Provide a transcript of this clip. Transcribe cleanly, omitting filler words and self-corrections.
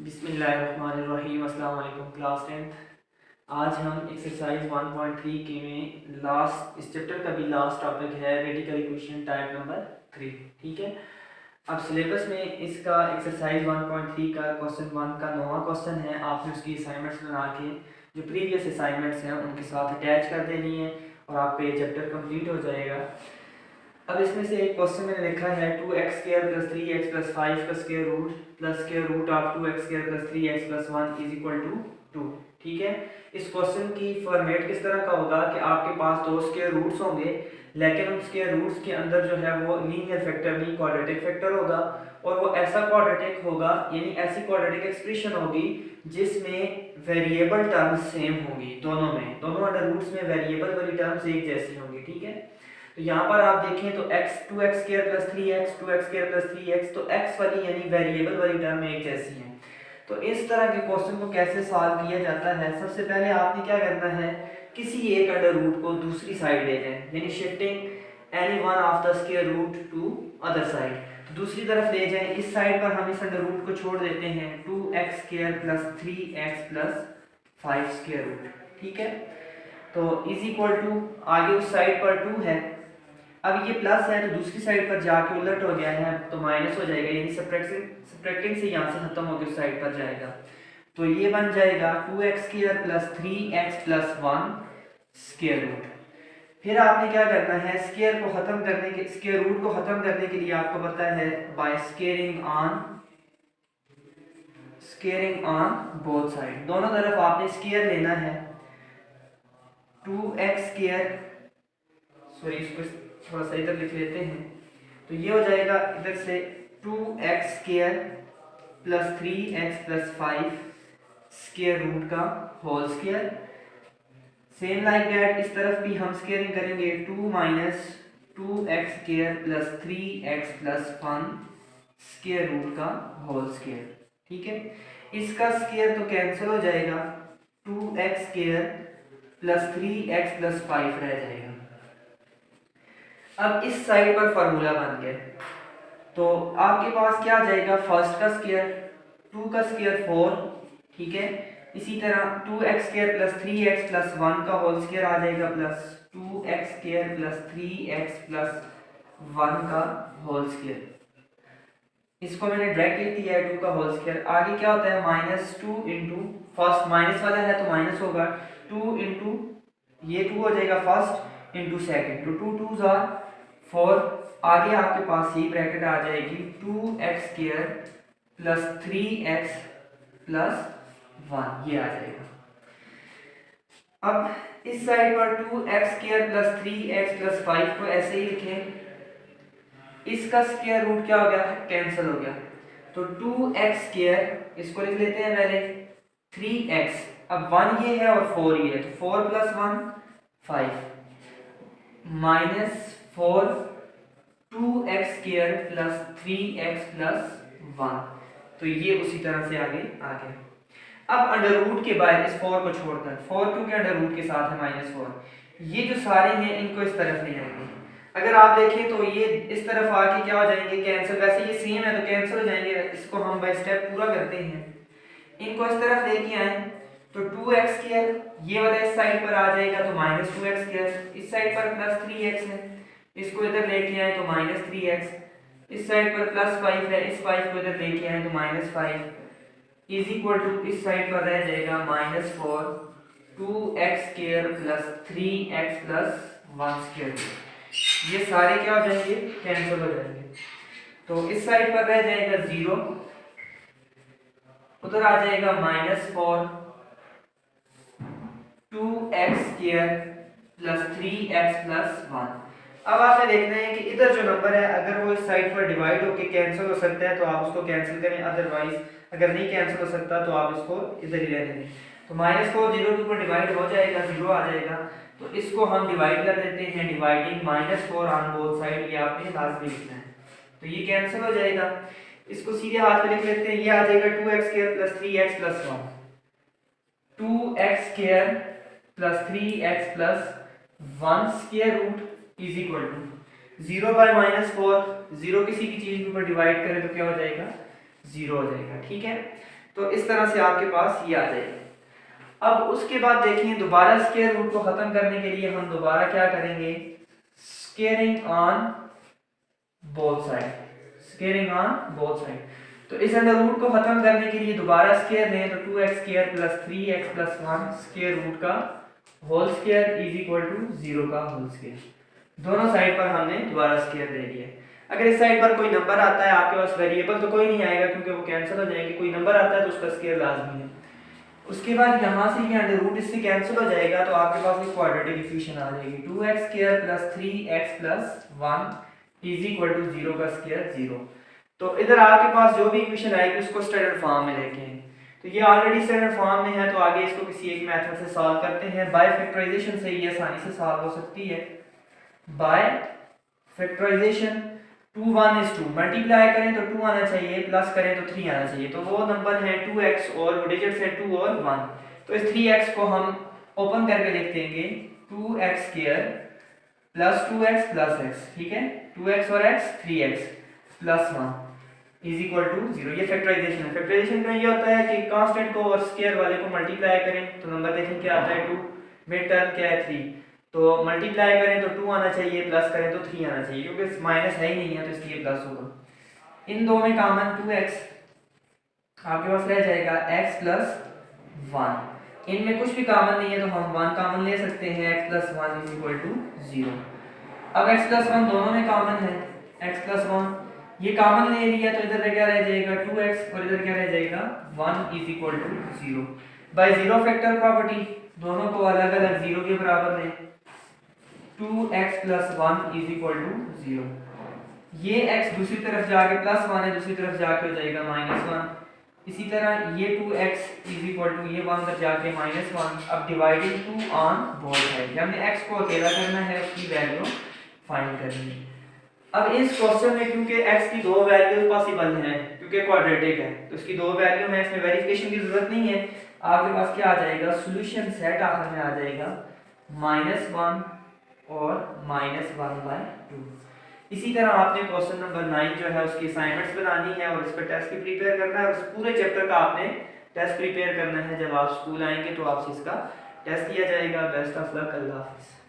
बिस्मिल्लाहिर्रहमानिर्रहीम। अस्सलाम वालेकुम क्लास 10th। आज हम एक्सरसाइज 1.3 के में लास्ट इस चैप्टर का भी लास्ट टॉपिक है रेडिकल इक्वेशन टाइप नंबर 3। ठीक है, अब सिलेबस में इसका एक्सरसाइज 1.3 का क्वेश्चन 1 का 9वां क्वेश्चन है। आपने उसकी असाइनमेंट्स बना के जो प्रीवियस असाइनमेंट्स हैं उनके साथ अटैच कर देनी है और आपका ये चैप्टर कंप्लीट हो जाएगा। अब इसमें से एक क्वेश्चन मैंने लिखा है 2x square plus 3x plus 5 का square root plus square root of 2x square plus 3x plus 1 is equal to 2। ठीक है, इस क्वेश्चन की फॉर्मेट किस तरह का होगा कि आपके पास दो स्क्वायर रूट्स होंगे, लेकिन उन स्क्वायर रूट्स के अंदर जो है वो लीनियर फैक्टर नहीं क्वाड्रेटिक फैक्टर होगा, और वो ऐसा क्वाड्रेटिक होगा यानी ऐसी क्वाड्रेटिक एक्सप्रेशन होगी जिसमें वेरिएबल टर्म्स सेम होंगी। दोनों अंडर रूट्स में वेरिएबल वाली टर्म्स एक जैसी होंगी। ठीक है, तो यहाँ पर आप देखें तो x 2x square plus 3x 2x square plus 3x, तो x वाली यानी वेरिएबल वाली टर्म एक जैसी है। तो इस तरह के क्वेश्चन को कैसे सॉल्व किया जाता है, सबसे पहले आपने क्या करना है, किसी एक अंडर रूट को दूसरी साइड ले जाएं, यानी shifting any one of the square root to other side. तो दूसरी तरफ ले जाएं, इस साइड पर हम इस अंडर रूट को छोड़ देते हैं 2x square plus 3x plus 5 square root. ठीक है, तो इज इक्वल टू आगे उस साइड पर 2 है, अब ये प्लस है तो दूसरी साइड पर जाके उलट हो गया है तो माइनस हो जाएगा, यानी सब्ट्रैक्टिंग से यहाँ से खत्म होकर उस साइड पर जाएगा। तो ये बन जाएगा 2x square plus 3x plus 1 square root. फिर आपने क्या करना है, स्क्वायर को खत्म करने के स्क्वायर रूट को खत्म करने के लिए आपको पता है by squaring on both side, दोनों तरफ आपने स्क्वायर लेना है। 2x स्क्वायर, सॉरी इसको थोड़ा सा इधर लिख लेते हैं, तो ये हो जाएगा इधर से 2x square plus 3x plus 5 square root का whole square. Same like that इस तरफ भी हम स्क्वायरिंग करेंगे 2 minus 2x square plus 3x plus 1 square root का होल स्क्वायर। ठीक है, इसका स्क्वायर तो कैंसिल हो जाएगा, 2x square plus 3x plus 5 रह जाएगा। अब इस साइड पर फार्मूला बन गया, तो आपके पास क्या आ जाएगा, फर्स्ट का स्क्वायर 2 का स्क्वायर 4। ठीक है, इसी तरह 2x square plus 3x plus 1 का होल स्क्वायर आ जाएगा plus 2x square plus 3x plus 1 का होल स्क्वायर। इसको मैंने डायरेक्ट लिख दिया है 2 का होल स्क्वायर। आगे क्या होता है, माइनस 2 इंटू फर्स्ट, माइनस वाला है तो माइनस होगा, 2 इंटू ये 2 हो जाएगा फर्स्ट इंटू सेकेंड, तो 2 2 ज़ा 4। आगे आपके पास ये ब्रैकेट आ जाएगी 2x square plus 3x plus 1, ये आ जाएगा। अब इस साइड पर 2x square plus 3x plus 5 को ऐसे ही लिखें, इसका स्क्वायर रूट क्या हो गया, कैंसिल हो गया, तो 2x स्क्वायर इसको लिख लेते हैं पहले 3x, अब 1 ये है और 4 ये है, तो 4 plus 1 5 minus 4 2x square plus 3x plus 1, तो ये उसी तरह से आगे आ गया। अब अंडर रूट के बाहर इस 4 को छोड़कर, 4 क्योंकि अंडर रूट के साथ है -4, ये जो सारे हैं इनको इस तरफ ले आएंगे। अगर आप देखें तो ये इस तरफ आके क्या हो जाएंगे, कैंसिल, वैसे ये सेम है तो कैंसिल हो जाएंगे। इसको हम बाय स्टेप पूरा करते हैं, इनको इस तरफ लेके आए तो 2x स्क्वायर ये वाला इस साइड पर आ जाएगा तो -2x स्क्वायर, इस साइड पर प्लस 3x है, इसको इधर लेके आए तो -3x, इस साइड पर प्लस 5 है, इस 5 को इधर लेके आए तो -5 इज इक्वल टू इस साइड पर रह जाएगा -4 2x square plus 3x plus 1 square. ये सारे क्या हो जाएंगे, कैंसिल हो जाएंगे, तो इस साइड पर रह जाएगा 0, उधर आ जाएगा -4 2x square plus 3x plus 1। अब आपने देखना है कि इधर जो नंबर है अगर वो इस साइड पर डिवाइड होकर कैंसिल हो सकता है तो आप उसको कैंसिल करें, अदरवाइज अगर नहीं कैंसिल हो सकता तो आप इसको इधर ही रहने दें। तो -4 0 के ऊपर डिवाइड हो जाएगा, 0 आ जाएगा, तो इसको हम डिवाइड कर देते हैं, डिवाइडिंग -4 ऑन बोथ साइड, ये आपने लाजमी लिखना है, तो ये कैंसिल हो जाएगा। इसको सीधे हाथ में लिख लेते हैं, ये आ जाएगा 2x square plus 3x plus 1, 2x square plus 3x plus 1 square root is equal to 0 by -4, 0 किसी की चीज के ऊपर डिवाइड करें तो क्या हो जाएगा, 0 हो जाएगा। ठीक है, तो इस तरह से आपके पास ये आ जाएगा। अब उसके बाद देखिए दोबारा स्क्वायर रूट को खत्म करने के लिए हम दोबारा क्या करेंगे, squaring on both side, squaring on both side. तो इस अंडर रूट को खत्म करने के लिए दोबारा स्क्वायर लें तो 2x square plus 3x plus 1 square root का whole square is equal to 0 का होल स्क्वायर। दोनों साइड पर हमने दोबारा स्क्वायर दे दिया। अगर इस साइड पर कोई नंबर आता है आपके पास, वेरिएबल तो कोई नहीं आएगा क्योंकि वो कैंसिल हो जाएंगे, कोई नंबर आता है तो उसका स्क्वायर लाजमी है। उसके बाद यहाँ से ये अंडर रूट इससे कैंसिल हो जाएगा तो आपके पास एक क्वाड्रेटिक इक्वेशन आ जाएगी, 2x square plus 3x plus 1 is equal to 0 का स्क्वायर 0। तो इधर आपके पास जो भी इक्वेशन आएगी उसको स्टैंडर्ड फॉर्म में लेके हैं। तो ये ऑलरेडी स्टैंडर्ड फॉर्म में है, तो आगे इसको किसी एक मेथड से सॉल्व करते हैं। बाय फैक्टराइजेशन से ये आसानी से सॉल्व हो सकती है। बाय फैक्टराइजेशन 2 1 is 2, मल्टीप्लाई करें तो 2 आना चाहिए, प्लस करें तो 3 आना चाहिए। तो वो नंबर है 2x और डिजिट्स है 2 और 1। तो इस 3x को हम ओपन करके लिख देंगे 2x square plus 2x plus x, ठीक है, 2x और x 3x plus 1 is equal to 0। ये फैक्टराइजेशन है। फैक्टराइजेशन में ये होता है कि कांस्टेंट को और स्क्वायर वाले को मल्टीप्लाई करें तो नंबर देखें क्या आता है 2, मिड टर्म क्या है 3। तो मल्टीप्लाई करें तो 2 आना चाहिए, प्लस करें तो 3 आना चाहिए, क्योंकि माइनस है ही नहीं है तो इसलिए प्लस होगा। इन दो में कॉमन 2x आपके पास रह जाएगा x प्लस 1। इनमें कुछ भी कॉमन नहीं है तो हम 1 कॉमन ले सकते हैं, x plus 1 is equal to 0। अब x प्लस 1 दोनों में कॉमन है, x प्लस 1 ये कॉमन ले लिया तो इधर क्या रह जाएगा 2x और इधर क्या रह जाएगा 1 is equal to 0। By zero factor property दोनों को अलग अलग 0 के बराबर लें, 2x plus 1 is equal to 0। ये x दूसरी तरफ जाके प्लस 1 है, दूसरी तरफ जाके हो जाएगा माइनस 1। इसी तरह ये 2x इज इक्वल टू ये 1 तक जाके माइनस 1। अब डिवाइडिंग 2 ऑन बोथ साइड, हमने x को अकेला करना है, उसकी वैल्यू फाइंड करनी है। अब इस क्वेश्चन में क्योंकि x की दो वैल्यूज पॉसिबल हैं, क्योंकि क्वाड्रेटिक है तो इसकी दो वैल्यू है, इसमें वेरिफिकेशन की जरूरत नहीं है। आपके पास क्या आ जाएगा, सॉल्यूशन सेट आखिर में आ जाएगा -1 और -1/2। इसी तरह आपने क्वेश्चन नंबर 9 जो है उसकी असाइनमेंट्स बनानी है और इस पर टेस्ट भी प्रिपेयर करना है, और इस पूरे चैप्टर का आपने टेस्ट प्रिपेयर करना है। जब आप स्कूल आएंगे तो आपसे इसका टेस्ट किया जाएगा। बेस्ट ऑफ लक, अल्लाह हाफिज़।